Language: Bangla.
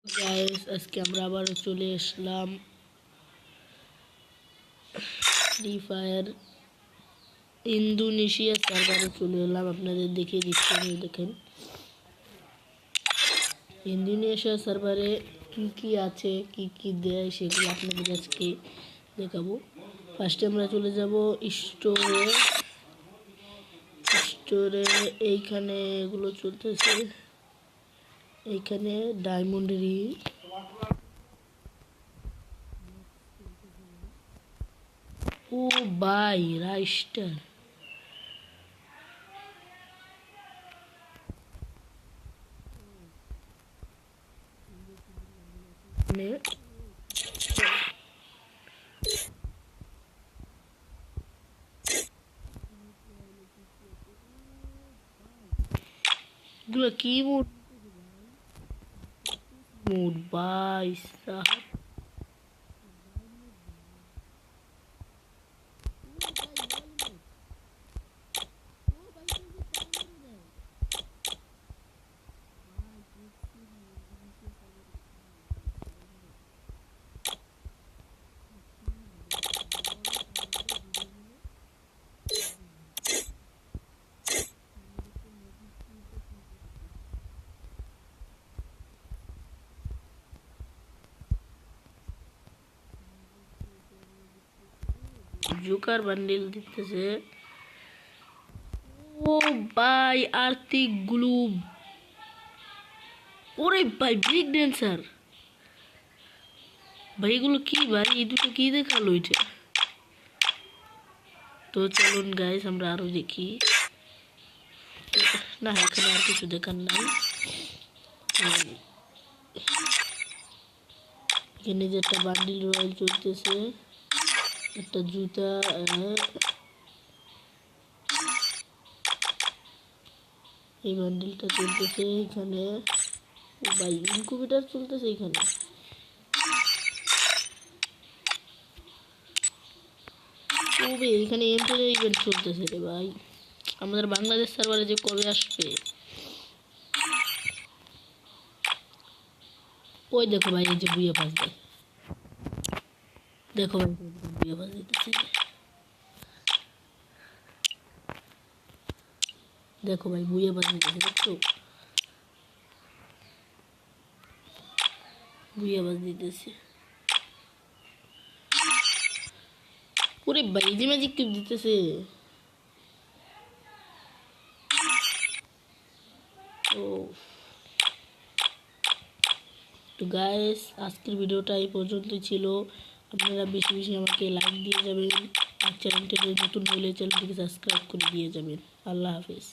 গাইস আজকে আমরা আবার চলে আসলাম ফ্রি ফায়ার ইন্দোনেশিয়া সার্ভারে চলে এলাম। আপনাদের দেখিয়ে দিচ্ছি, দেখেন ইন্দোনেশিয়া সার্ভারে কি কি আছে, কি কি দেয় সেগুলো আপনাদের আজকে দেখাবো। ফার্স্টে আমরা চলে যাব স্টোরে। এইখানে এগুলো চলতেছে, এইখানে ডায়মন্ডেরই ও ভাই রাইস্টার কি মুড ভাই সাহেব। জোকার বান্ডিল দিতেছে। ও ভাই আর্থিক গ্লুব, ওরে ভাই ব্রেক ড্যান্সার ভাই, এগুলো কি ভাই? এই দুটো কি দেখালো এটা? তো চলুন গাইস আমরা আরো দেখি। না এখানে আর কিছু দেখার নাই। এখানে যে একটা বান্ডিল রয়্যাল চলতেছে, একটা জুতা, এই বান্ডিলটা চলতেছে এখানে। ভাই ইনকিউবেটর চলতেছে এখানে। কবে এখানে এমপের ইভেন্ট চলতেছে রে ভাই? আমাদের বাংলাদেশ সার্ভারে যে কবে আসবে? ওই দেখো ভাই, এই যে বুয়ে পাস দেয়, দেখো ভাই বুয়ে পাস দিতেছে, দেখো ভাই বুয়ে পাস দিতেছে, দেখছো বুয়ে পাস দিতেছে। ওরে ভাই ইজি ম্যাজিক কিপ দিতেছে। ও তো গাইস আজকের ভিডিওটা এই পর্যন্তই ছিল। আপনারা বেশি বেশি আমাকে লাইক দিয়ে যাবেন, আর চ্যানেলটিতে নতুন হলে চ্যানেলটিকে সাবস্ক্রাইব করে দিয়ে যাবেন। আল্লাহ হাফেজ।